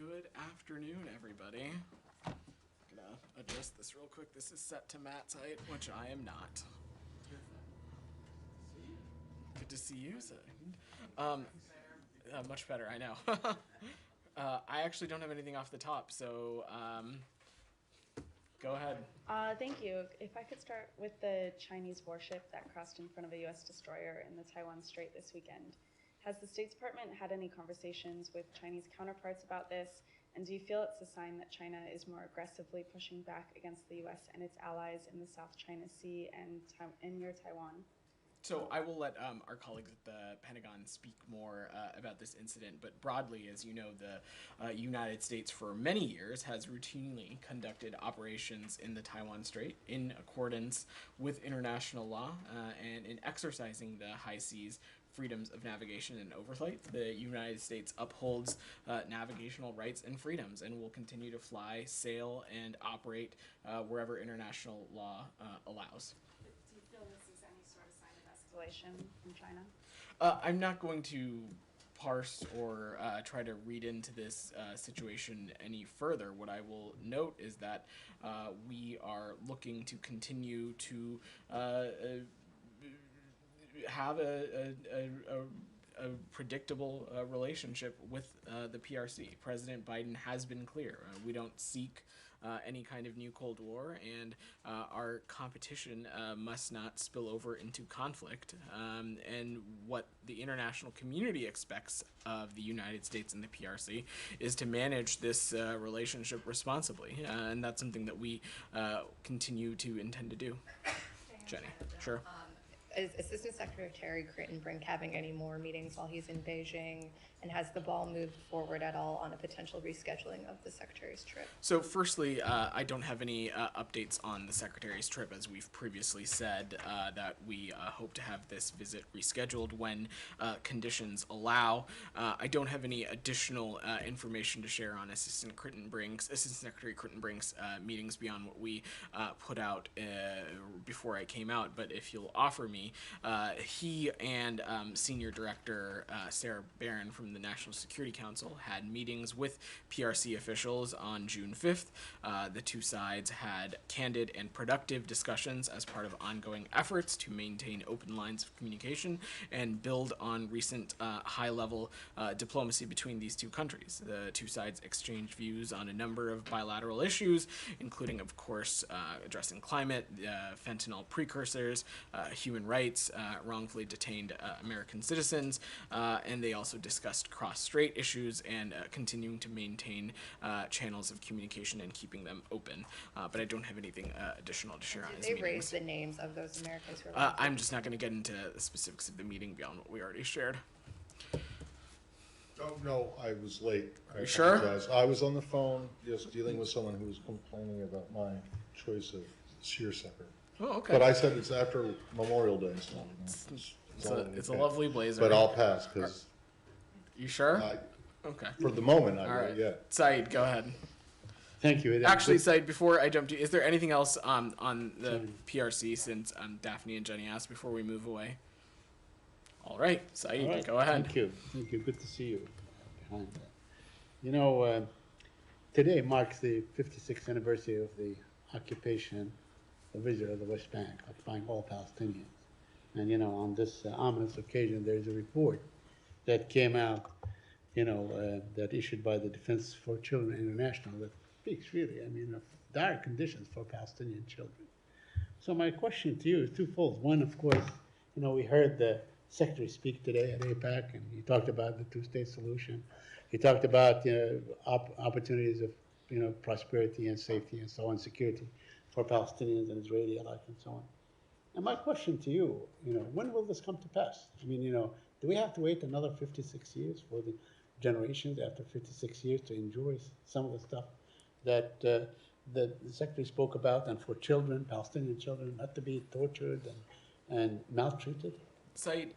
Good afternoon, everybody. I'm gonna adjust this real quick. This is set to Matt's height, which I am not. Good to see you, sir. Much better, I know. I actually don't have anything off the top, so go ahead. Thank you. If I could start with the Chinese warship that crossed in front of a U.S. destroyer in the Taiwan Strait this weekend. Has the State Department had any conversations with Chinese counterparts about this? And do you feel it's a sign that China is more aggressively pushing back against the U.S. and its allies in the South China Sea and near Taiwan? So I will let our colleagues at the Pentagon speak more about this incident, but broadly, as you know, the United States for many years has routinely conducted operations in the Taiwan Strait in accordance with international law and in exercising the high seas freedoms of navigation and oversight. The United States upholds navigational rights and freedoms and will continue to fly, sail, and operate wherever international law allows. Do you feel this is any sort of sign of escalation from China? I'm not going to parse or try to read into this situation any further. What I will note is that we are looking to continue to have a predictable relationship with the PRC. President Biden has been clear. We don't seek any kind of new Cold War, and our competition must not spill over into conflict. And what the international community expects of the United States and the PRC is to manage this relationship responsibly, and that's something that we continue to intend to do. Jenny, sure. Is Assistant Secretary Crittenbrink having any more meetings while he's in Beijing? And has the ball moved forward at all on a potential rescheduling of the Secretary's trip? So firstly, I don't have any updates on the Secretary's trip, as we've previously said that we hope to have this visit rescheduled when conditions allow. I don't have any additional information to share on Assistant Secretary Crittenbrink's meetings beyond what we put out before I came out, but if you'll offer me, he and Senior Director Sarah Barron from the National Security Council had meetings with PRC officials on June 5th. The two sides had candid and productive discussions as part of ongoing efforts to maintain open lines of communication and build on recent high-level diplomacy between these two countries. The two sides exchanged views on a number of bilateral issues, including, of course, addressing climate, fentanyl precursors, human rights, wrongfully detained American citizens, and they also discussed cross-strait issues and continuing to maintain channels of communication and keeping them open. But I don't have anything additional to share on his meetings. Did they raise the names of those Americans who were I'm just not going to get into the specifics of the meeting beyond what we already shared. Oh, no, I was late. Are you sure? I was on the phone just dealing with someone who was complaining about my choice of seersucker. Oh, okay. But I said it's after Memorial Day, so it's a lovely blazer. But I'll pass because. You sure? Okay. For the moment, All right. Yeah. Saeed, go ahead. Thank you. Actually, Saeed, before I jump to you, is there anything else on the PRC since Daphne and Jenny asked before we move away? All right, Saeed, go ahead. Thank you. Thank you. Good to see you. Behind that. You know, today marks the 56th anniversary of the occupation, the visit of the West Bank, occupying all Palestinians. And, you know, on this ominous occasion, there's a report that came out, you know, that issued by the Defense for Children International that speaks really, I mean, of dire conditions for Palestinian children. So my question to you is twofold. One, of course, you know, we heard the Secretary speak today at AIPAC, and he talked about the two-state solution. He talked about, you know, opportunities of, you know, prosperity and safety and so on, security for Palestinians and Israeli alike and so on. And my question to you, you know, when will this come to pass? I mean, you know, do we have to wait another 56 years for the generations after 56 years to enjoy some of the stuff that the Secretary spoke about, and for children, Palestinian children, not to be tortured and maltreated? Saeed,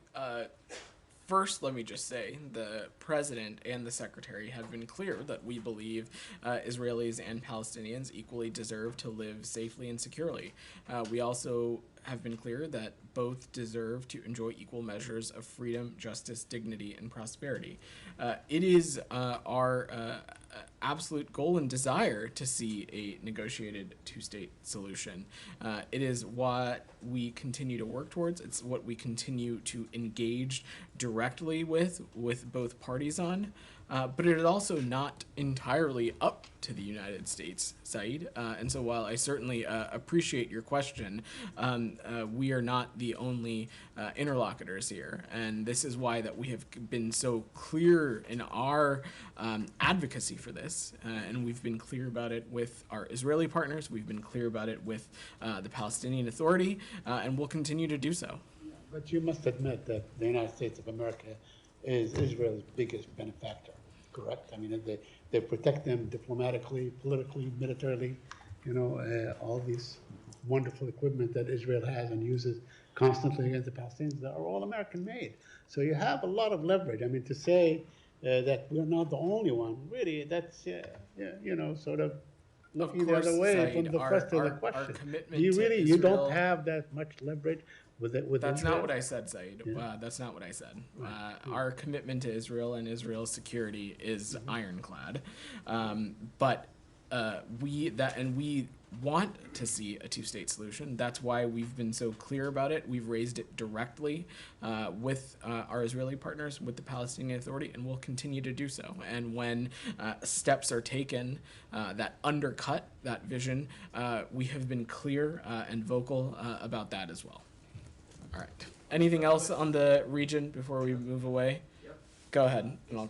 first, let me just say the President and the Secretary have been clear that we believe Israelis and Palestinians equally deserve to live safely and securely. We also have been clear that both deserve to enjoy equal measures of freedom, justice, dignity, and prosperity. It is our absolute goal and desire to see a negotiated two-state solution. It is what we continue to work towards. It's what we continue to engage directly with both parties on. But it is also not entirely up to the United States, Saeed. And so while I certainly appreciate your question, we are not the only interlocutors here. And this is why that we have been so clear in our advocacy for this. And we've been clear about it with our Israeli partners. We've been clear about it with the Palestinian Authority, and we'll continue to do so. But you must admit that the United States of America is Israel's biggest benefactor, correct? I mean, they protect them diplomatically, politically, militarily, all these wonderful equipment that Israel has and uses constantly against the Palestinians that are all American made. So you have a lot of leverage. I mean, to say that we're not the only one, really, that's, sort of looking the other way Saeed, from the first to the our question. commitment Do you to really, you Israel- don't have that much leverage with it? That's Israel? not what I said, Saeed. Yeah. That's not what I said. Our commitment to Israel and Israel's security is ironclad. But we want to see a two-state solution. That's why we've been so clear about it. We've raised it directly with our Israeli partners, with the Palestinian Authority, and we'll continue to do so. And when steps are taken that undercut that vision, we have been clear and vocal about that as well. All right. Anything else on the region before we move away? Yep. Go ahead. And I'll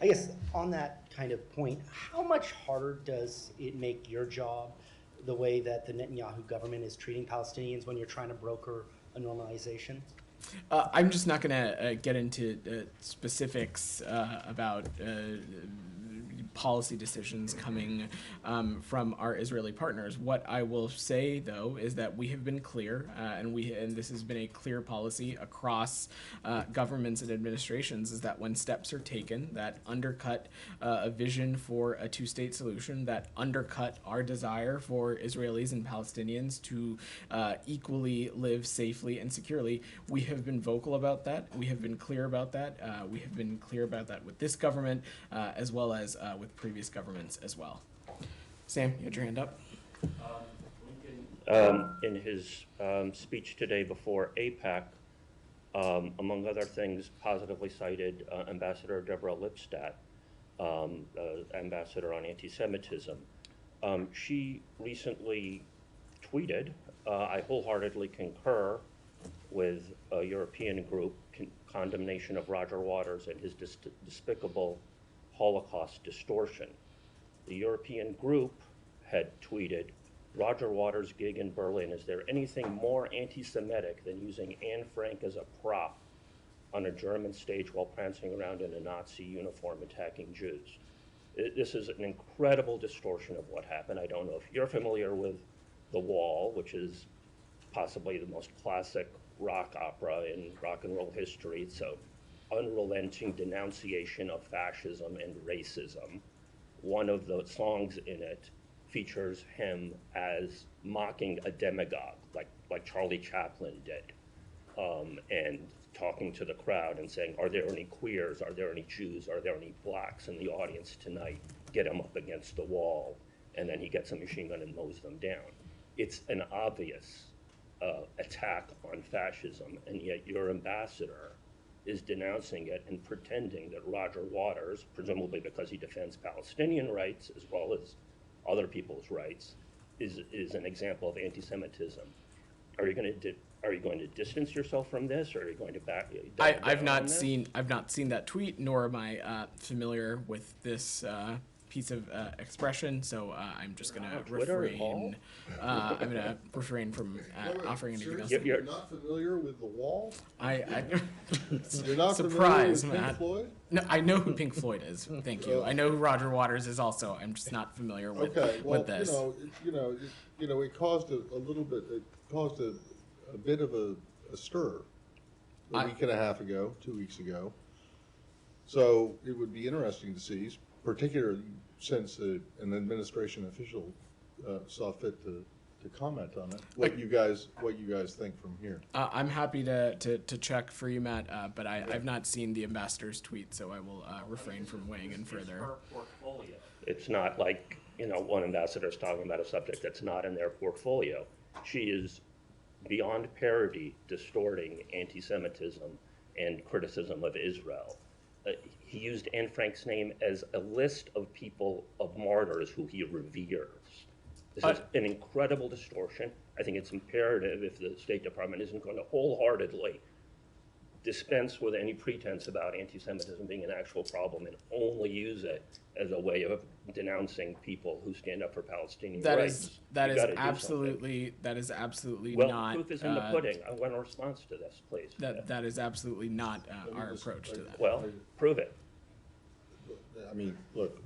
I guess on that kind of point, how much harder does it make your job the way that the Netanyahu government is treating Palestinians when you're trying to broker a normalization? I'm just not going to get into specifics about policy decisions coming from our Israeli partners. What I will say, though, is that we have been clear, and this has been a clear policy across governments and administrations, is that when steps are taken that undercut a vision for a two-state solution, that undercut our desire for Israelis and Palestinians to equally live safely and securely, we have been vocal about that. We have been clear about that. We have been clear about that with this government, as well as with previous governments as well. Sam, you had your hand up. Lincoln, in his speech today before AIPAC, among other things, positively cited Ambassador Deborah Lipstadt, ambassador on anti-Semitism. She recently tweeted, I wholeheartedly concur with a European group condemnation of Roger Waters and his despicable Holocaust distortion. The European group had tweeted, Roger Waters' gig in Berlin, is there anything more anti-Semitic than using Anne Frank as a prop on a German stage while prancing around in a Nazi uniform attacking Jews? This is an incredible distortion of what happened. I don't know if you're familiar with The Wall, which is possibly the most classic rock opera in rock and roll history. So unrelenting denunciation of fascism and racism. One of the songs in it features him as mocking a demagogue, like Charlie Chaplin did, and talking to the crowd and saying, are there any queers, are there any Jews, are there any blacks in the audience tonight? Get them up against the wall. And then he gets a machine gun and mows them down. It's an obvious attack on fascism, and yet your ambassador is denouncing it and pretending that Roger Waters, presumably because he defends Palestinian rights as well as other people's rights, is an example of anti-Semitism. Are you going to distance yourself from this, or are you going to back? I've not seen that tweet, nor am I familiar with this piece of expression, so I'm just going to refrain. I'm going to refrain from offering anything else. You're not familiar with The Wall? You're not surprised, familiar with Matt. Pink Floyd? No, I know who Pink Floyd is. Thank you. I know who Roger Waters is also. I'm just not familiar with with this. It caused a little bit. It caused a bit of a stir a week and a half ago, 2 weeks ago. So it would be interesting to see, particularly since an administration official saw fit to comment on it. What you guys think from here? I'm happy to check for you, Matt, but I've not seen the ambassador's tweet, so I will refrain from weighing in further. It's not like, one ambassador's talking about a subject that's not in their portfolio. She is beyond parody distorting anti-Semitism and criticism of Israel. He used Anne Frank's name as a list of people, of martyrs who he reveres. This is an incredible distortion. I think it's imperative, if the State Department isn't going to wholeheartedly dispense with any pretense about anti-Semitism being an actual problem and only use it as a way of denouncing people who stand up for Palestinian rights. That is absolutely Well, not. proof is in the pudding. I want a response to this, please. That is absolutely not our approach to that. Well, prove it. I mean, look,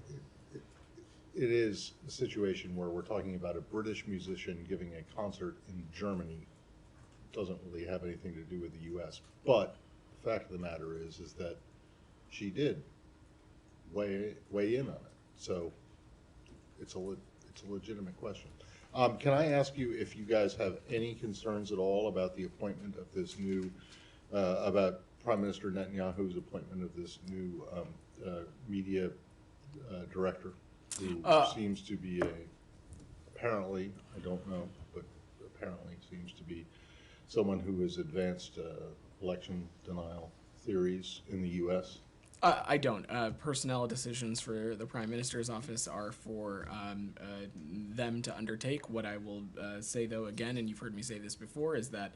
it is a situation where we're talking about a British musician giving a concert in Germany. Doesn't really have anything to do with the U.S. But the fact of the matter is that she did weigh in on it. So it's a legitimate question. Can I ask you if you guys have any concerns at all about the appointment of this new, about Prime Minister Netanyahu's appointment of this new media director, who seems to be apparently, I don't know, but apparently seems to be someone who has advanced election denial theories in the U.S.? I don't. Personnel decisions for the Prime Minister's office are for them to undertake. What I will say, though, again, and you've heard me say this before, is that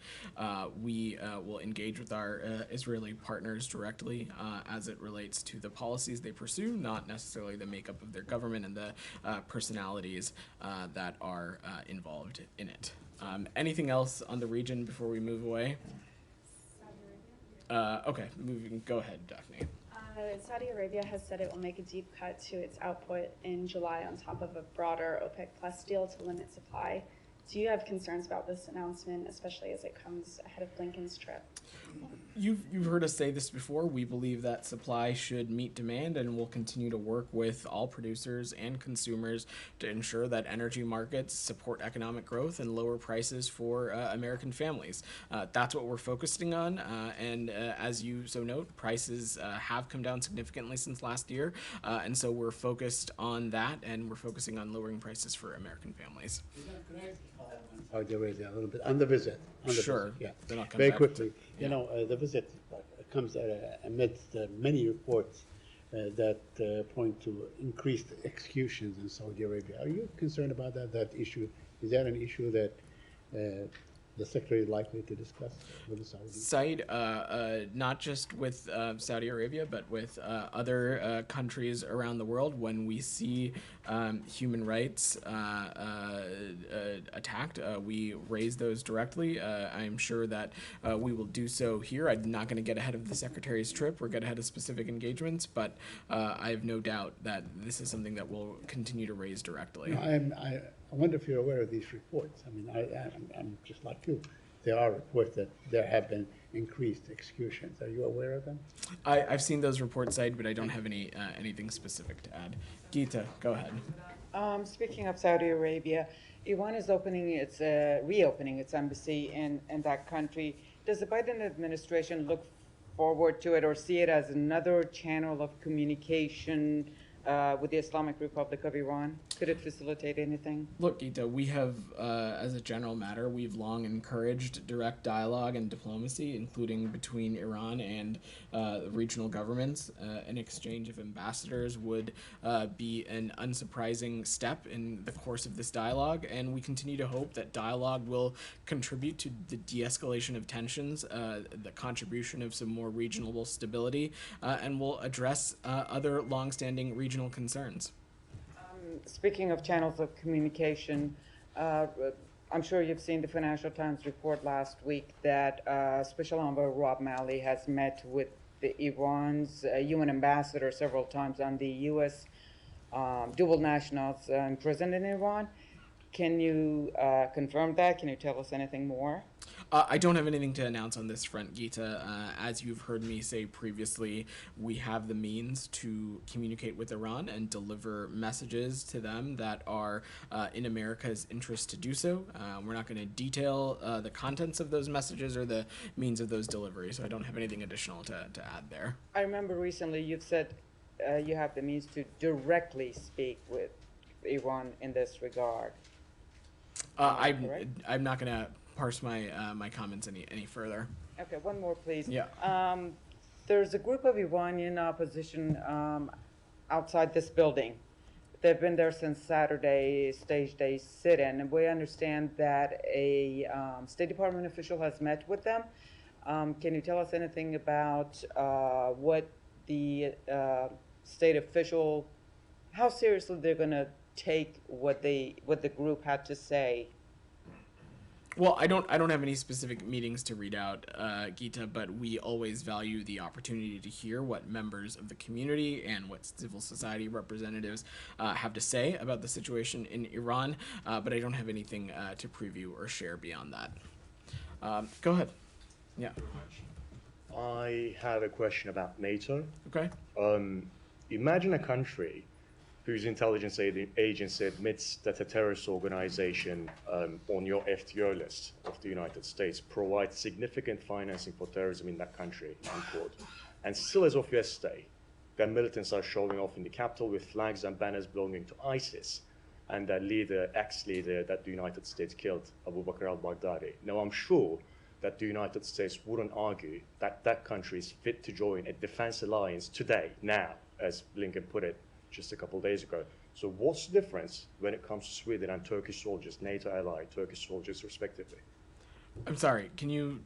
we will engage with our Israeli partners directly as it relates to the policies they pursue, not necessarily the makeup of their government and the personalities that are involved in it. Anything else on the region before we move away? Okay, go ahead, Daphne. Saudi Arabia has said it will make a deep cut to its output in July on top of a broader OPEC Plus deal to limit supply. Do you have concerns about this announcement, especially as it comes ahead of Blinken's trip? You've heard us say this before. We believe that supply should meet demand, and we'll continue to work with all producers and consumers to ensure that energy markets support economic growth and lower prices for American families. That's what we're focusing on, and as you so note, prices have come down significantly since last year, and so we're focused on that, and we're focusing on lowering prices for American families. Saudi Arabia a little bit on the visit. Sure. Yeah. Then I'll come Very back quickly. to- You know, the visit comes amidst many reports that point to increased executions in Saudi Arabia. Are you concerned about that issue? Is that an issue that the Secretary is likely to discuss with the Saudis? Said, not just with Saudi Arabia, but with other countries around the world, when we see human rights attacked, we raise those directly. I'm sure that we will do so here. I'm not going to get ahead of the Secretary's trip or get ahead of specific engagements, but I have no doubt that this is something that we'll continue to raise directly. No, I wonder if you're aware of these reports. I mean, I'm just like you. There are reports that there have been increased executions. Are you aware of them? I've seen those reports cited, but I don't have anything specific to add. Geeta, go ahead. Speaking of Saudi Arabia, Iran is reopening its embassy in that country. Does the Biden administration look forward to it or see it as another channel of communication with the Islamic Republic of Iran? Could it facilitate anything? Look, Geeta, we have, as a general matter, we've long encouraged direct dialogue and diplomacy, including between Iran and regional governments. An exchange of ambassadors would be an unsurprising step in the course of this dialogue, and we continue to hope that dialogue will contribute to the de-escalation of tensions, the contribution of some more regional stability, and will address other long-standing regional concerns. Speaking of channels of communication, I'm sure you've seen the Financial Times report last week that Special Envoy Rob Malley has met with Iran's UN ambassador several times on the U.S. Dual nationals imprisoned in Iran. Can you confirm that? Can you tell us anything more? I don't have anything to announce on this front, Geeta. As you've heard me say previously, we have the means to communicate with Iran and deliver messages to them that are in America's interest to do so. We're not going to detail the contents of those messages or the means of those deliveries, so I don't have anything additional to add there. I remember recently you've said you have the means to directly speak with Iran in this regard. I'm not going to parse my my comments any further. Okay, one more, please. Yeah. There's a group of Iranian opposition outside this building. They've been there since Saturday, staged a sit-in, and we understand that a State Department official has met with them. Can you tell us anything about what the state official, how seriously they're going to take what the group had to say? Well, I don't have any specific meetings to read out, Geeta, but we always value the opportunity to hear what members of the community and what civil society representatives have to say about the situation in Iran, but I don't have anything to preview or share beyond that. Go ahead. Yeah. I have a question about NATO. Okay. Imagine a country whose intelligence agency admits that a terrorist organization on your FTO list of the United States provides significant financing for terrorism in that country, unquote. And still as of yesterday, their militants are showing off in the capital with flags and banners belonging to ISIS and their leader, ex-leader that the United States killed, Abu Bakr al-Baghdadi. Now, I'm sure that the United States wouldn't argue that that country is fit to join a defense alliance today, now, as Blinken put it just a couple of days ago. So what's the difference when it comes to Sweden and Turkish soldiers, NATO ally, Turkish soldiers respectively? I'm sorry, can you,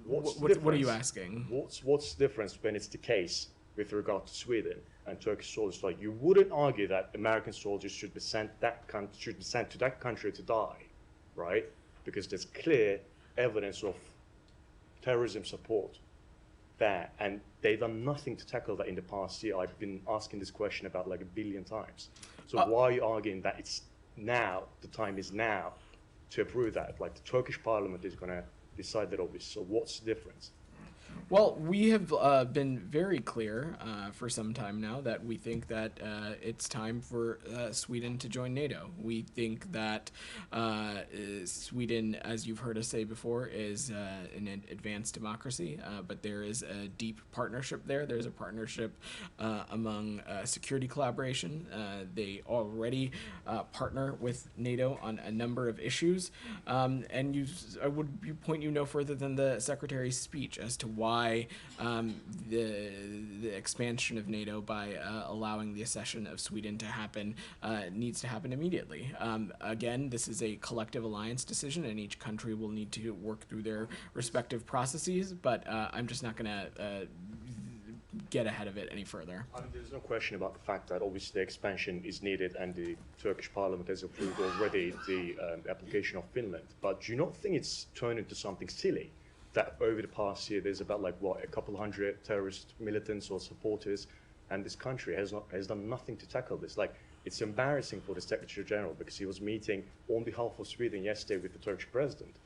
what are you asking? What's the difference when it's the case with regard to Sweden and Turkish soldiers? Like, you wouldn't argue that American soldiers should be sent to that country to die, right? Because there's clear evidence of terrorism support there, and they've done nothing to tackle that in the past year. I've been asking this question about like 1 billion times. So why are you arguing that it's now, the time is now to approve that? Like, the Turkish parliament is going to decide that, obviously. So what's the difference? Well, we have been very clear for some time now that we think that it's time for Sweden to join NATO. We think that Sweden, as you've heard us say before, is an advanced democracy, but there is a deep partnership there. There's a partnership among security collaboration. They already partner with NATO on a number of issues, and I would point you no further than the Secretary's speech as to why the expansion of NATO by allowing the accession of Sweden to happen needs to happen immediately. Again, this is a collective alliance decision, and each country will need to work through their respective processes, but I'm just not going to get ahead of it any further. There's no question about the fact that obviously the expansion is needed, and the Turkish parliament has approved already the application of Finland. But do you not think it's turned into something silly that over the past year there's about like what, a couple hundred terrorist militants or supporters, and this country has done nothing to tackle this? Like, it's embarrassing for the Secretary General, because he was meeting on behalf of Sweden yesterday with the Turkish president,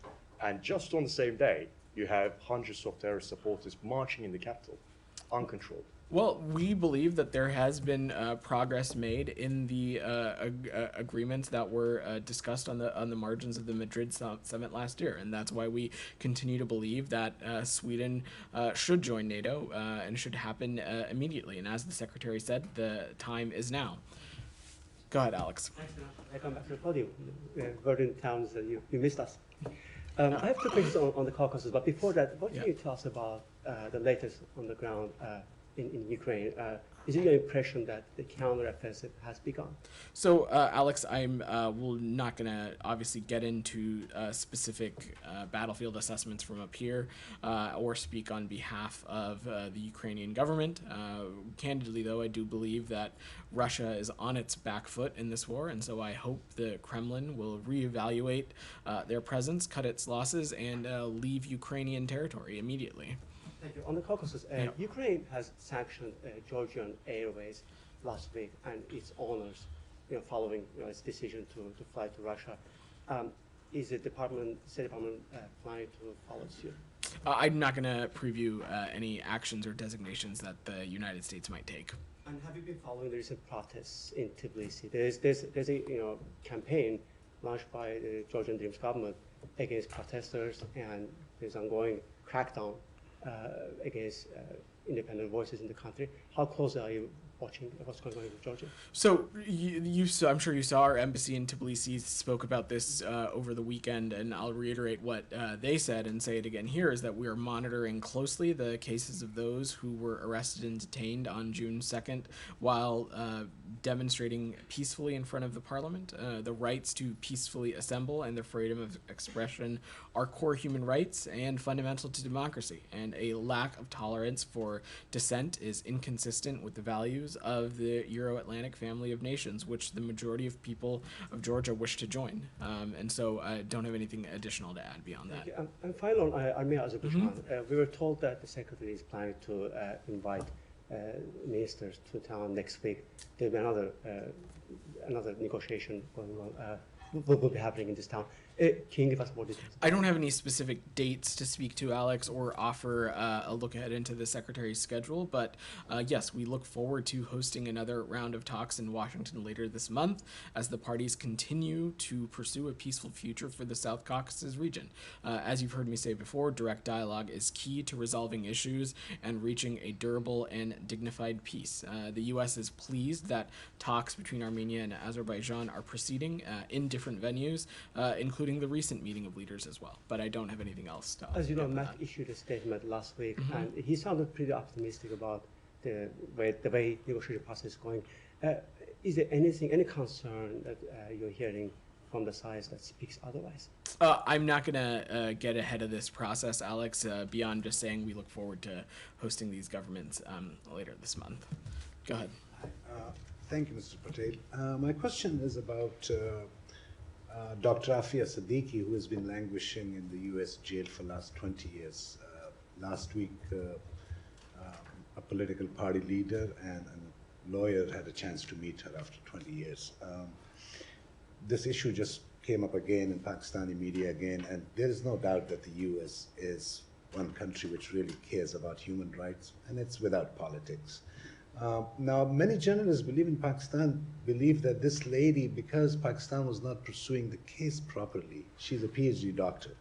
and just on the same day you have hundreds of terrorist supporters marching in the capital uncontrolled. Well, we believe that there has been progress made in the agreements that were discussed on the margins of the Madrid summit last year, and that's why we continue to believe that Sweden should join NATO and should happen immediately. And as the Secretary said, the time is now. Go ahead, Alex. I come back to the podium. Verdant Towns, you missed us. I have two questions on the Caucasus, but before that, what can you tell us about the latest on the ground in Ukraine? Is it your impression that the counteroffensive has begun? So, Alex, I'm not going to obviously get into specific battlefield assessments from up here or speak on behalf of the Ukrainian government. Candidly, though, I do believe that Russia is on its back foot in this war, and so I hope the Kremlin will reevaluate their presence, cut its losses, and leave Ukrainian territory immediately. Thank you. On the Caucasus, Ukraine has sanctioned Georgian Airways last week and its owners, following its decision to fly to Russia. Is the State Department planning to follow suit? I'm not going to preview any actions or designations that the United States might take. And have you been following the recent protests in Tbilisi? There's a campaign launched by the Georgian Dreams government against protesters, and there's ongoing crackdown against independent voices in the country. How closely are you watching what's going on in Georgia? So you saw, I'm sure you saw our embassy in Tbilisi spoke about this over the weekend, and I'll reiterate what they said and say it again here, is that we are monitoring closely the cases of those who were arrested and detained on June 2nd while demonstrating peacefully in front of the parliament. The rights to peacefully assemble and the freedom of expression are core human rights and fundamental to democracy, and a lack of tolerance for dissent is inconsistent with the values of the Euro-Atlantic family of nations, which the majority of people of Georgia wish to join. And so I don't have anything additional to add beyond that. Okay, and finally on Armenia, Azerbaijan, we were told that the secretary is planning to invite ministers to town next week. There'll be another negotiation will be happening in this town. Can you give us more details? I don't have any specific dates to speak to, Alex, or offer a look ahead into the Secretary's schedule, but yes, we look forward to hosting another round of talks in Washington later this month as the parties continue to pursue a peaceful future for the South Caucasus region. As you've heard me say before, direct dialogue is key to resolving issues and reaching a durable and dignified peace. The U.S. is pleased that talks between Armenia and Azerbaijan are proceeding in different venues, including the recent meeting of leaders as well. But I don't have anything else to As you know, add to Matt that. issued a statement last week, and he sounded pretty optimistic about the way negotiation process is going. Is there any concern that you're hearing from the sides that speaks otherwise? I'm not going to get ahead of this process, Alex, beyond just saying we look forward to hosting these governments later this month. Go ahead. Thank you, Mr. Patel. My question is about Dr. Afia Siddiqui, who has been languishing in the U.S. jail for the last 20 years. Last week, a political party leader and a lawyer had a chance to meet her after 20 years. This issue just came up again in Pakistani media again, and there is no doubt that the U.S. is one country which really cares about human rights, and it's without politics. Now, many journalists in Pakistan believe that this lady, because Pakistan was not pursuing the case properly, she's a PhD doctor.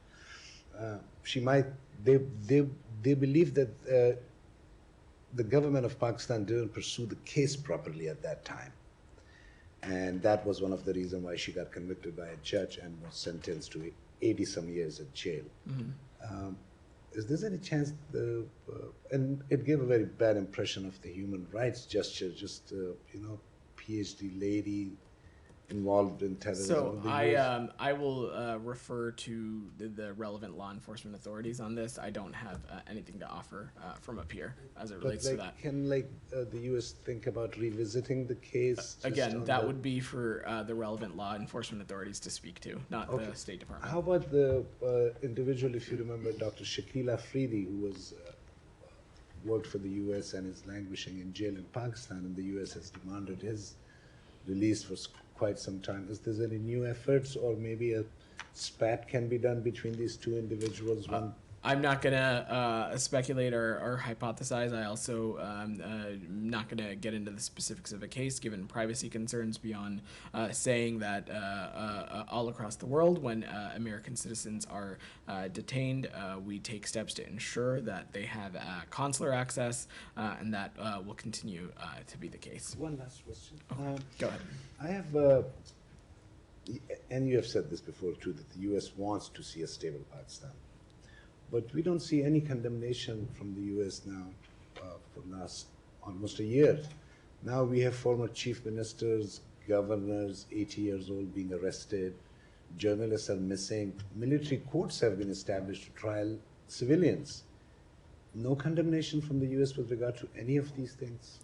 They believe that the government of Pakistan didn't pursue the case properly at that time. And that was one of the reasons why she got convicted by a judge and was sentenced to 80-some years in jail. Is there any chance, and it gave a very bad impression of the human rights gesture, just, PhD lady involved in terrorism. So I will refer to the relevant law enforcement authorities on this. I don't have anything to offer from up here as it relates to that. Can the U.S. think about revisiting the case? Again, that would be for the relevant law enforcement authorities to speak to, not the State Department. How about the individual, if you remember, Dr. Shakil Afridi, who was worked for the U.S. and is languishing in jail in Pakistan, and the U.S. has demanded his release for quite some time. Is there any new efforts, or maybe a spat can be done between these two individuals? I'm not going to speculate or hypothesize. I also not going to get into the specifics of a case, given privacy concerns, beyond saying that all across the world, when American citizens are detained, we take steps to ensure that they have consular access, and that will continue to be the case. One last question. Go ahead. I have, and you have said this before too, that the U.S. wants to see a stable Pakistan. But we don't see any condemnation from the U.S. now for the last almost a year. Now we have former chief ministers, governors, 80 years old, being arrested. Journalists are missing. Military courts have been established to trial civilians. No condemnation from the U.S. with regard to any of these things?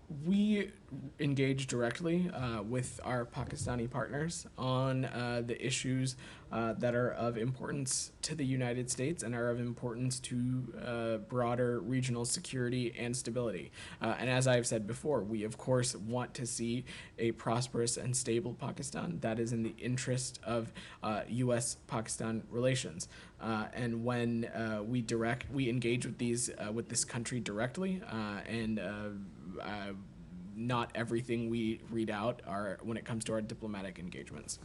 We engage directly with our Pakistani partners on the issues that are of importance to the United States and are of importance to broader regional security and stability. And as I've said before, we of course want to see a prosperous and stable Pakistan that is in the interest of U.S.-Pakistan relations. And when we engage with this country directly, and not everything we read out are when it comes to our diplomatic engagements.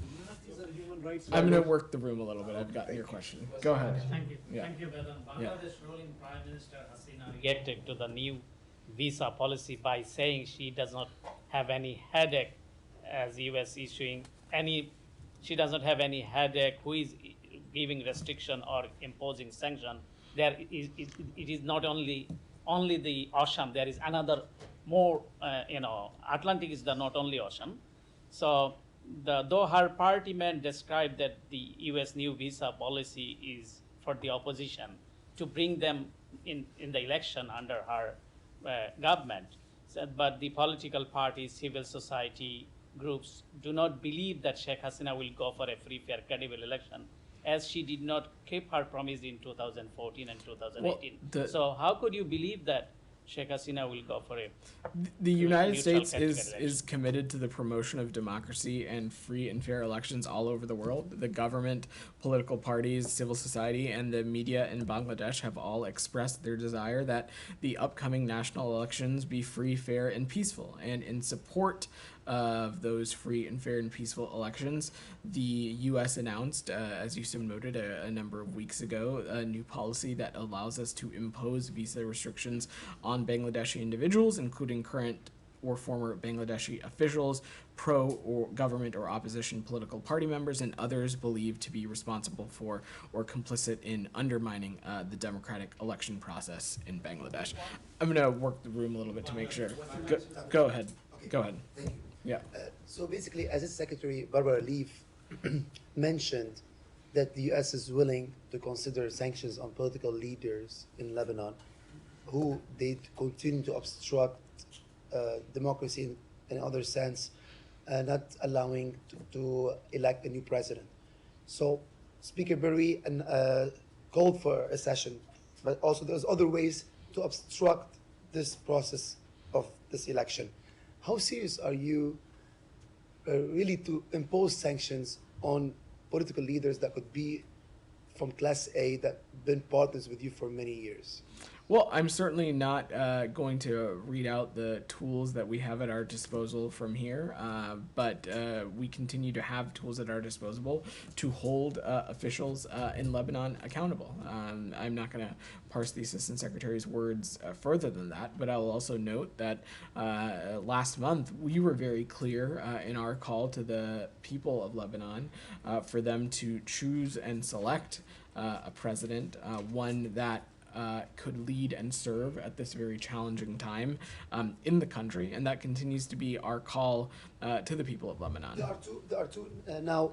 I'm going to work the room a little bit. I've gotten your question. Go ahead. Thank you. Yeah. Thank you, Vedant. Yeah. Bangladesh ruling Prime Minister Hasina reacted to the new visa policy by saying she does not have any headache as US issuing any, she does not have any headache who is giving restriction or imposing sanction. There is, it is not only the ocean, there is another more, Atlantic is the not only ocean. So though her party man described that the US new visa policy is for the opposition to bring them in the election under her government, but the political parties, civil society groups do not believe that Sheikh Hasina will go for a free, fair, credible election, as she did not keep her promise in 2014 and 2018. Well, so how could you believe that Sheikh Hasina will go for it? The United neutral States candidate is committed to the promotion of democracy and free and fair elections all over the world. The government, political parties, civil society, and the media in Bangladesh have all expressed their desire that the upcoming national elections be free, fair, and peaceful. And in support of those free and fair and peaceful elections, the U.S. announced, as you noted a number of weeks ago, a new policy that allows us to impose visa restrictions on Bangladeshi individuals, including current or former Bangladeshi officials, pro or government or opposition political party members, and others believed to be responsible for or complicit in undermining the democratic election process in Bangladesh. I'm going to work the room a little bit to make sure. Go ahead. Okay. Go ahead. Thank you. Yeah. So basically, as its Secretary Barbara Leaf mentioned that the U.S. is willing to consider sanctions on political leaders in Lebanon who they continue to obstruct democracy in other sense, not allowing to elect a new president. So Speaker Berry called for a session, but also there's other ways to obstruct this process of this election. How serious are you really to impose sanctions on political leaders that could be from Class A that have been partners with you for many years? Well, I'm certainly not going to read out the tools that we have at our disposal from here, but we continue to have tools at our disposal to hold officials in Lebanon accountable. I'm not going to parse the Assistant Secretary's words further than that, but I will also note that last month we were very clear in our call to the people of Lebanon for them to choose and select a president, one that could lead and serve at this very challenging time in the country, and that continues to be our call to the people of Lebanon. There are two now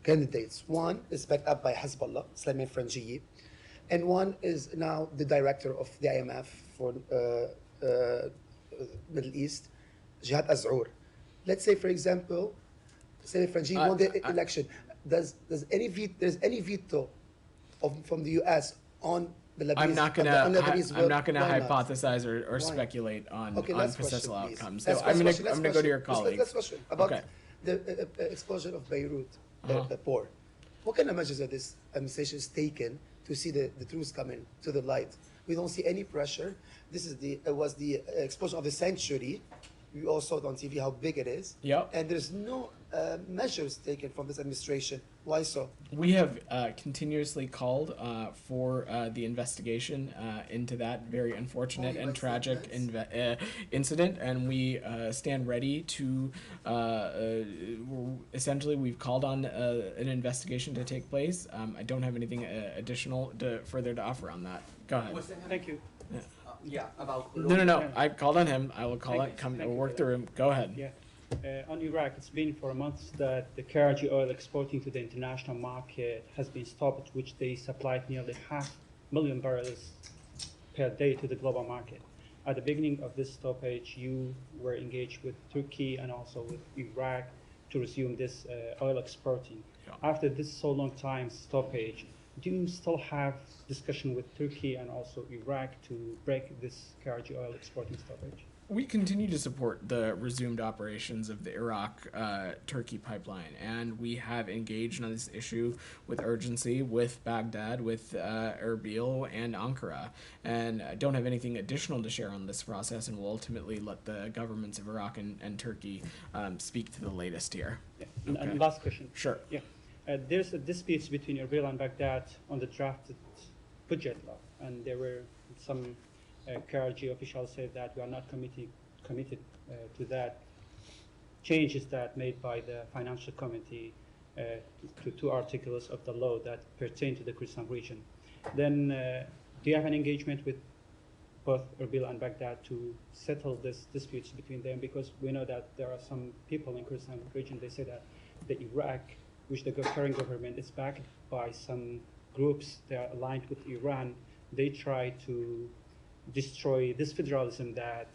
candidates. One is backed up by Hezbollah, Islamic Frangiyi, and one is now the director of the IMF for Middle East, Jihad Azur. Let's say, for example, Islamic Frangiyi won the election. There's any veto from the U.S. on the Lebanese? I'm not gonna hypothesize or speculate on potential outcomes. So I'm gonna go to your colleague. Last question about the explosion of Beirut port. What kind of measures are this administration has taken to see the truth coming to the light? We don't see any pressure. This is was the explosion of the century. We all saw it on TV how big it is. Yep. And there's no measures taken from this administration. Why so? We have continuously called for the investigation into that very unfortunate and tragic incident, and we stand ready to, essentially, we've called on an investigation to take place. I don't have anything additional further to offer on that. Go ahead. Thank you. Yeah, about... No. I called on him. I will work the room. Go ahead. Yeah. On Iraq, it's been for months that the Karachi oil exporting to the international market has been stopped, which they supplied nearly 500,000 barrels per day to the global market. at the beginning of this stoppage, you were engaged with Turkey and also with Iraq to resume this oil exporting. Yeah. After this so long time stoppage, do you still have discussion with Turkey and also Iraq to break this KRG oil exporting stoppage? We continue to support the resumed operations of the Iraq-Turkey pipeline, and we have engaged on this issue with urgency with Baghdad, with Erbil, and Ankara. And I don't have anything additional to share on this process, and will ultimately let the governments of Iraq and Turkey speak to the latest here. Yeah. Okay. And last question. Sure. Yeah. There's a dispute between Erbil and Baghdad on the drafted budget law, and there were some KRG officials said that we are not committed to that changes that made by the financial committee to 2 articles of the law that pertain to the Kurdistan region. Then do you have an engagement with both Erbil and Baghdad to settle these disputes between them? Because we know that there are some people in Kurdistan region, they say that the Iraq, which the current government is backed by some groups that are aligned with Iran, they try to destroy this federalism that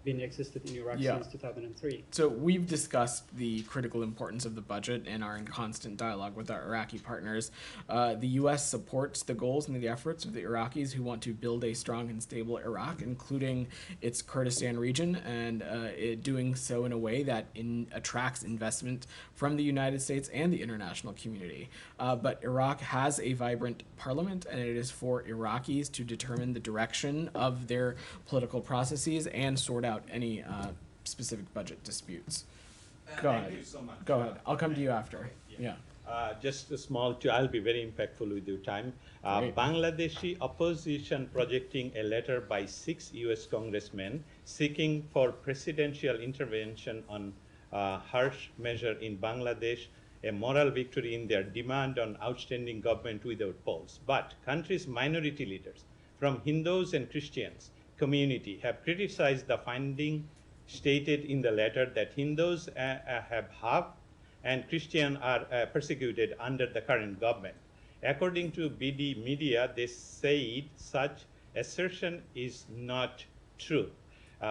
been existed in Iraq Yeah. since 2003. So we've discussed the critical importance of the budget and are in constant dialogue with our Iraqi partners. The U.S. supports the goals and the efforts of the Iraqis who want to build a strong and stable Iraq, including its Kurdistan region, and doing so in a way that attracts investment from the United States and the international community. But Iraq has a vibrant parliament, and it is for Iraqis to determine the direction of their political processes and sort out any specific budget disputes. Go ahead. Thank you so much. Go ahead. I'll come to you after. Yeah. Just a small, I'll be very impactful with your time. Great. Bangladeshi opposition projecting a letter by 6 US congressmen seeking for presidential intervention on harsh measure in Bangladesh, a moral victory in their demand on outstanding government without polls. But country's minority leaders from Hindus and Christians community have criticized the finding stated in the letter that Hindus have half and Christians are persecuted under the current government. According to BD media, they said such assertion is not true.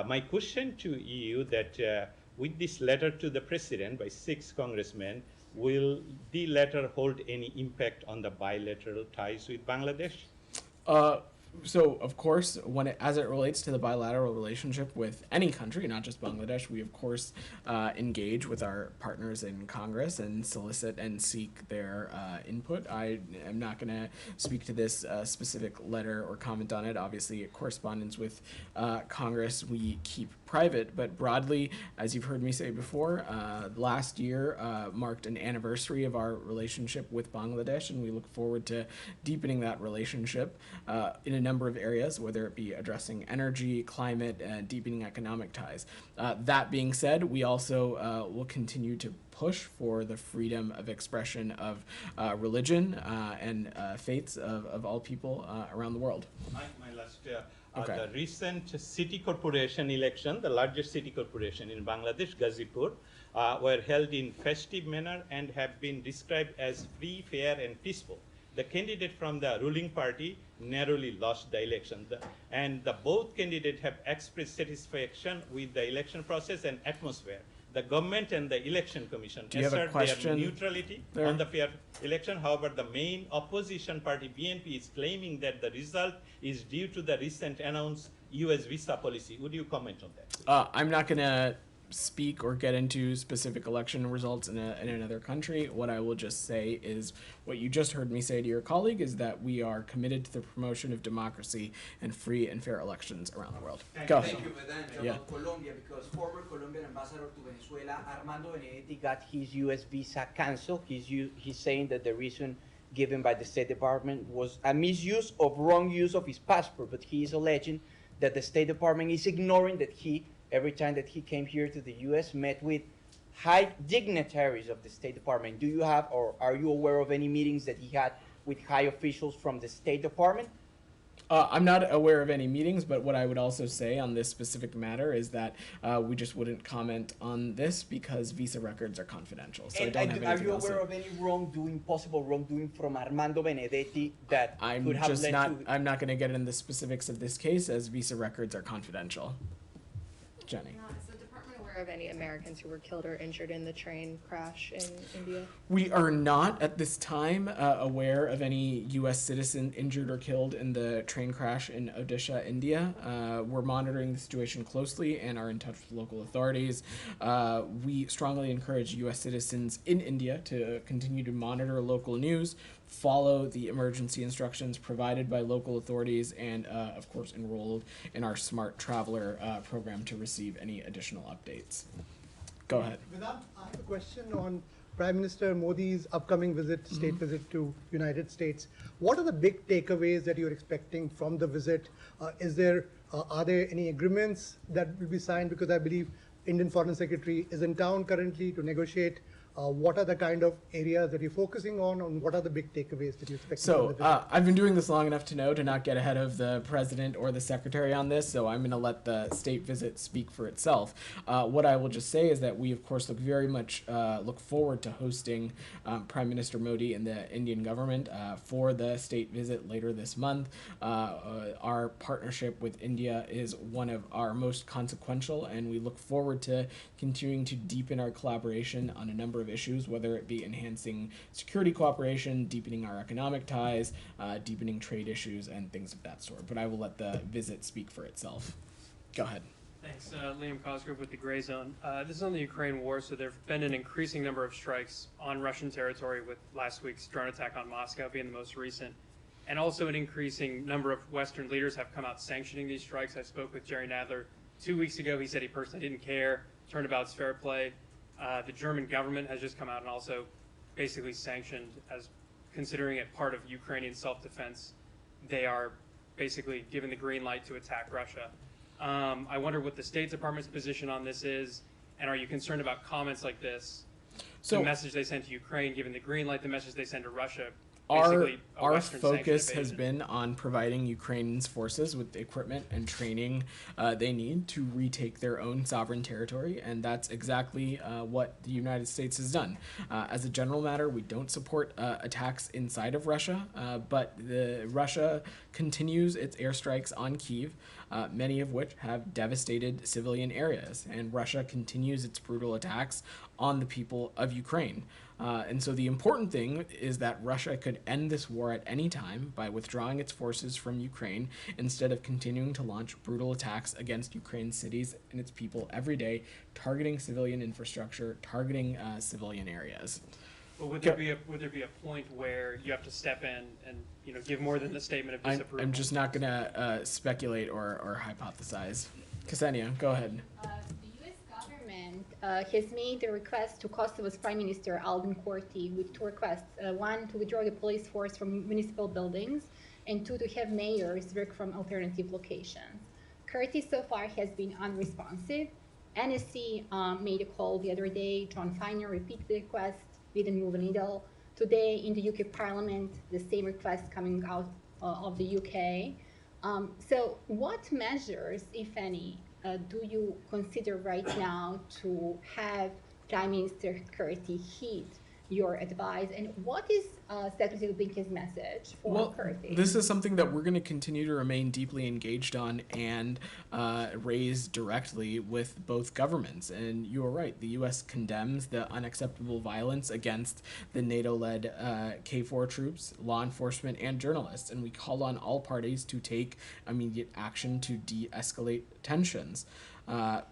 My question to you that with this letter to the president by 6 congressmen, will the letter hold any impact on the bilateral ties with Bangladesh? So, of course, as it relates to the bilateral relationship with any country, not just Bangladesh, we, of course, engage with our partners in Congress and solicit and seek their input. I am not going to speak to this specific letter or comment on it. Obviously, correspondence with Congress we keep private, but broadly, as you've heard me say before, last year marked an anniversary of our relationship with Bangladesh, and we look forward to deepening that relationship in a number of areas, whether it be addressing energy, climate, and deepening economic ties. That being said, we also will continue to push for the freedom of expression of religion and faiths of all people around the world. My last, Okay. the recent city corporation election, the largest city corporation in Bangladesh, Gazipur, were held in festive manner and have been described as free, fair, and peaceful. The candidate from the ruling party narrowly lost the election. Both candidates have expressed satisfaction with the election process and atmosphere. The government and the election commission assert their neutrality on the fair election. However, the main opposition party, BNP, is claiming that the result is due to the recent announced U.S. visa policy. Would you comment on that? I'm not going to speak or get into specific election results in another country. What I will just say is what you just heard me say to your colleague is that we are committed to the promotion of democracy and free and fair elections around the world. Go. Thank you, Vedant. Yeah. About Colombia, because former Colombian ambassador to Venezuela, Armando Benedetti, got his U.S. visa canceled. He's saying that the reason given by the State Department was a misuse of wrong use of his passport, but he is alleging that the State Department is ignoring that every time that he came here to the U.S., met with high dignitaries of the State Department. Do you have, or are you aware of any meetings that he had with high officials from the State Department? I'm not aware of any meetings, but what I would also say on this specific matter is that we just wouldn't comment on this because visa records are confidential. So I don't have Are anything you else. aware of any wrongdoing, possible wrongdoing from Armando Benedetti that I'm could have just led not. to? I'm not going to get into the specifics of this case as visa records are confidential. Jenny. Is the department aware of any Americans who were killed or injured in the train crash in India? We are not at this time aware of any U.S. citizen injured or killed in the train crash in Odisha, India. We're monitoring the situation closely and are in touch with local authorities. We strongly encourage U.S. citizens in India to continue to monitor local news, follow the emergency instructions provided by local authorities, and of course enrolled in our Smart Traveler program to receive any additional updates. Go ahead. Vedant, I have a question on Prime Minister Modi's upcoming state visit to United States. What are the big takeaways that you're expecting from the visit? Are there any agreements that will be signed? Because I believe Indian Foreign Secretary is in town currently to negotiate. What are the kind of areas that you're focusing on, and what are the big takeaways that you expect? So I've been doing this long enough to know to not get ahead of the president or the secretary on this, so I'm going to let the state visit speak for itself. What I will just say is that we, of course, look forward to hosting Prime Minister Modi and the Indian government for the state visit later this month. Our partnership with India is one of our most consequential, and we look forward to continuing to deepen our collaboration on a number of issues, whether it be enhancing security cooperation, deepening our economic ties, deepening trade issues, and things of that sort. But I will let the visit speak for itself. Go ahead. Thanks. Liam Cosgrove with the Gray Zone. This is on the Ukraine war, so there have been an increasing number of strikes on Russian territory, with last week's drone attack on Moscow being the most recent. And also an increasing number of Western leaders have come out sanctioning these strikes. I spoke with Jerry Nadler 2 weeks ago. He said he personally didn't care. Turnabout's fair play. The German government has just come out and also basically sanctioned, as considering it part of Ukrainian self-defense. They are basically given the green light to attack Russia. I wonder what the State Department's position on this is, and are you concerned about comments like this? The message they send to Ukraine, given the green light, the message they send to Russia. Our focus has been on providing Ukraine's forces with the equipment and training they need to retake their own sovereign territory, and that's exactly what the United States has done. As a general matter, we don't support attacks inside of Russia, but Russia continues its airstrikes on Kyiv, many of which have devastated civilian areas, and Russia continues its brutal attacks on the people of Ukraine. And so the important thing is that Russia could end this war at any time by withdrawing its forces from Ukraine instead of continuing to launch brutal attacks against Ukraine's cities and its people every day, targeting civilian infrastructure, targeting civilian areas. Well, would there be a point where you have to step in and give more than the statement of disapproval? I'm just not going to speculate or hypothesize. Ksenia, go ahead. Has made a request to Kosovo's Prime Minister Albin Kurti with two requests. One, to withdraw the police force from municipal buildings, and two, to have mayors work from alternative locations. Kurti so far has been unresponsive. NSC made a call the other day. John Feiner repeated the request, didn't move a needle. Today in the UK Parliament, the same request coming out of the UK. So what measures, if any, do you consider right now to have Prime Minister Kurti heed your advice, and what is Secretary Blinken's message for Kurti? This is something that we're going to continue to remain deeply engaged on and raise directly with both governments. And you are right, the U.S. condemns the unacceptable violence against the NATO-led KFOR troops, law enforcement, and journalists, and we call on all parties to take immediate action to de-escalate tensions.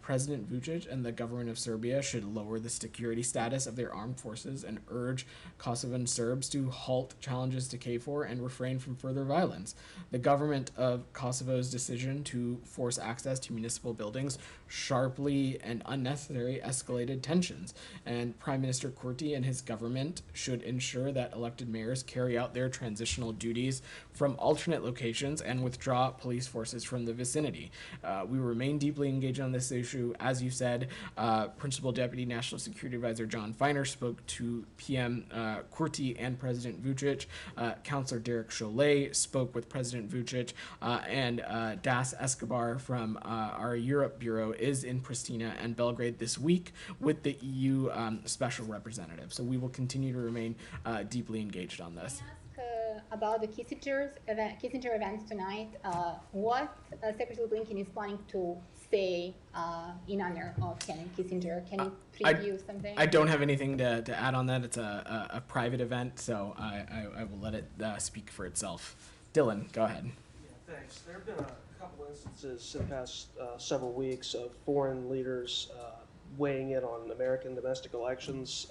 President Vučić and the government of Serbia should lower the security status of their armed forces and urge Kosovan Serbs to halt challenges to KFOR and refrain from further violence. The government of Kosovo's decision to force access to municipal buildings sharply and unnecessarily escalated tensions, and Prime Minister Kurti and his government should ensure that elected mayors carry out their transitional duties from alternate locations and withdraw police forces from the vicinity. We remain deeply engaged on this issue. As you said, Principal Deputy National Security Advisor John Feiner spoke to PM Kurti and President Vucic. Counselor Derek Chollet spoke with President Vucic, and Das Escobar from our Europe Bureau is in Pristina and Belgrade this week with the EU Special Representative. So we will continue to remain deeply engaged on this. About the Kissinger events tonight, what Secretary Blinken is planning to say in honor of Henry Kissinger? Can you preview something? I don't have anything to add on that. It's a private event, so I will let it speak for itself. Dylan, go ahead. Yeah, thanks. There have been a couple instances in the past several weeks of foreign leaders weighing in on American domestic elections.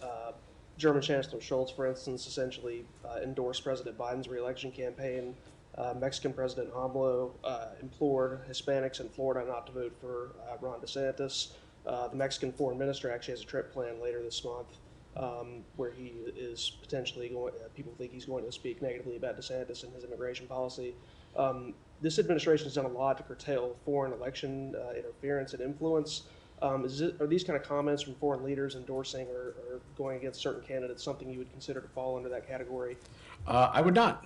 German Chancellor Scholz, for instance, essentially endorsed President Biden's re-election campaign. Mexican President AMLO implored Hispanics in Florida not to vote for Ron DeSantis. The Mexican foreign minister actually has a trip planned later this month where he is potentially going, people think he's going to speak negatively about DeSantis and his immigration policy. This administration has done a lot to curtail foreign election interference and influence. Are these kind of comments from foreign leaders endorsing or going against certain candidates something you would consider to fall under that category? I would not.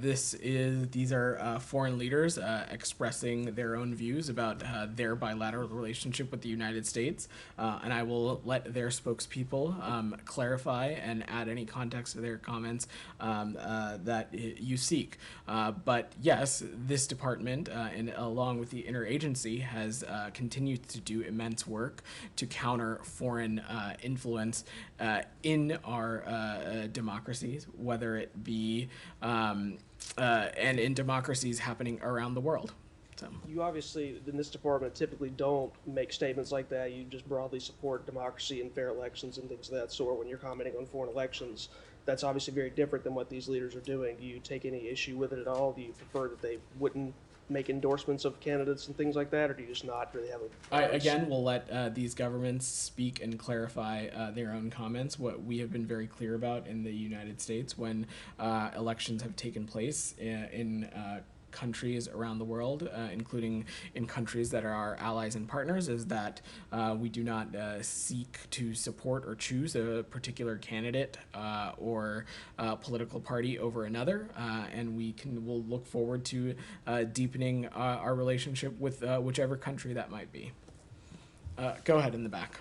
These are foreign leaders expressing their own views about their bilateral relationship with the United States, and I will let their spokespeople clarify and add any context to their comments that you seek. But yes, this department, and along with the interagency, has continued to do immense work to counter foreign influence in our democracies, whether it be and in democracies happening around the world. So you obviously, in this department, typically don't make statements like that. You just broadly support democracy and fair elections and things of that sort when you're commenting on foreign elections. That's obviously very different than what these leaders are doing. Do you take any issue with it at all? Do you prefer that they wouldn't make endorsements of candidates and things like that, or do you just not really have a... Again, we'll let these governments speak and clarify their own comments. What we have been very clear about in the United States when elections have taken place in countries around the world, including in countries that are our allies and partners, is that we do not seek to support or choose a particular candidate or political party over another, and we'll look forward to deepening our relationship with whichever country that might be. Go ahead in the back.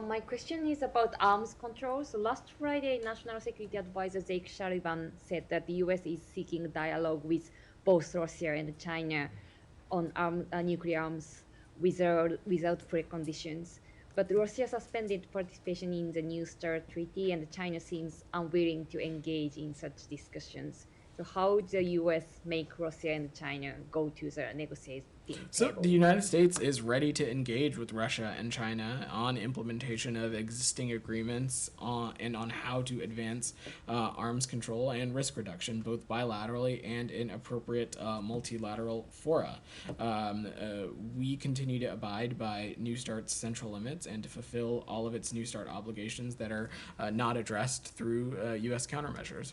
My question is about arms control. So last Friday, National Security Advisor Jake Sullivan said that the U.S. is seeking dialogue with both Russia and China on nuclear arms without preconditions. But Russia suspended participation in the New START treaty, and China seems unwilling to engage in such discussions. So how does the U.S. make Russia and China go to the negotiating So table? the United States is ready to engage with Russia and China on implementation of existing agreements and on how to advance arms control and risk reduction, both bilaterally and in appropriate multilateral fora. We continue to abide by New START's central limits and to fulfill all of its New START obligations that are not addressed through U.S. countermeasures.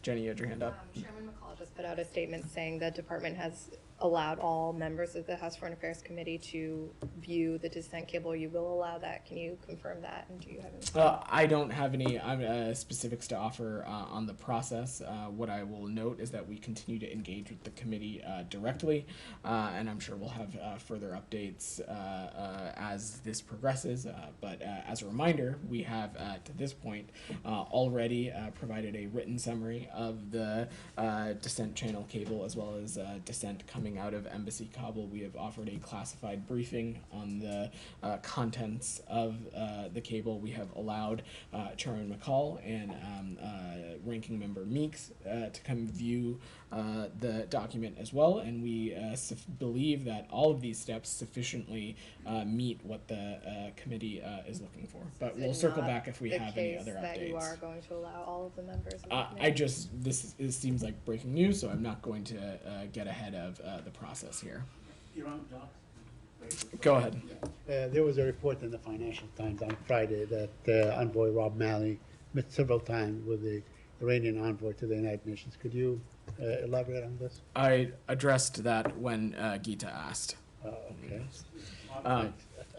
Jenny, you had your hand up. Chairman McCall just put out a statement saying the department has allowed all members of the House Foreign Affairs Committee to view the dissent cable. You will allow that. Can you confirm that? And do you have any? I don't have any specifics to offer on the process. What I will note is that we continue to engage with the committee directly, and I'm sure we'll have further updates as this progresses. But as a reminder, we have to this point already provided a written summary of the dissent channel cable as well as dissent coming out of Embassy Kabul. We have offered a classified briefing on the contents of the cable. We have allowed Chairman McCall and Ranking Member Meeks to come view the document as well, and we believe that all of these steps sufficiently meet what the committee is looking for. But we'll circle back if we have any other updates. That you are going to allow all of the members of the committee? This seems like breaking news, so I'm not going to get ahead of the process here. Go ahead. There was a report in the Financial Times on Friday that Envoy Rob Malley met several times with the Iranian envoy to the United Nations. Could you elaborate on this? I addressed that when Geeta asked. Okay.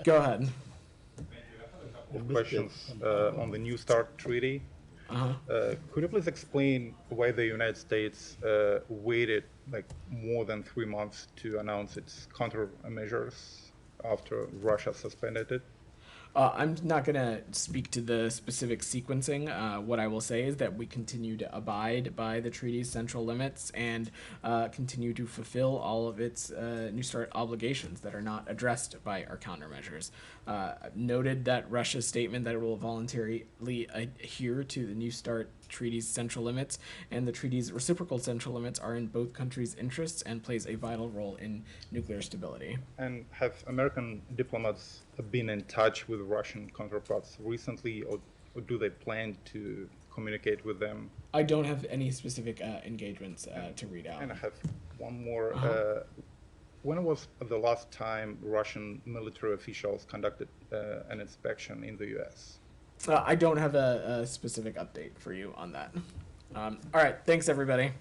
Go ahead. Questions on the New START treaty. Could you please explain why the United States waited like more than 3 months to announce its countermeasures after Russia suspended it? I'm not going to speak to the specific sequencing. What I will say is that we continue to abide by the treaty's central limits and continue to fulfill all of its New START obligations that are not addressed by our countermeasures. Noted that Russia's statement that it will voluntarily adhere to the New START treaty's central limits and the treaty's reciprocal central limits are in both countries' interests and plays a vital role in nuclear stability. And have American diplomats been in touch with Russian counterparts recently, or do they plan to communicate with them? I don't have any specific engagements to read out. And I have one more. When was the last time Russian military officials conducted an inspection in the U.S.? I don't have a specific update for you on that. All right, thanks everybody.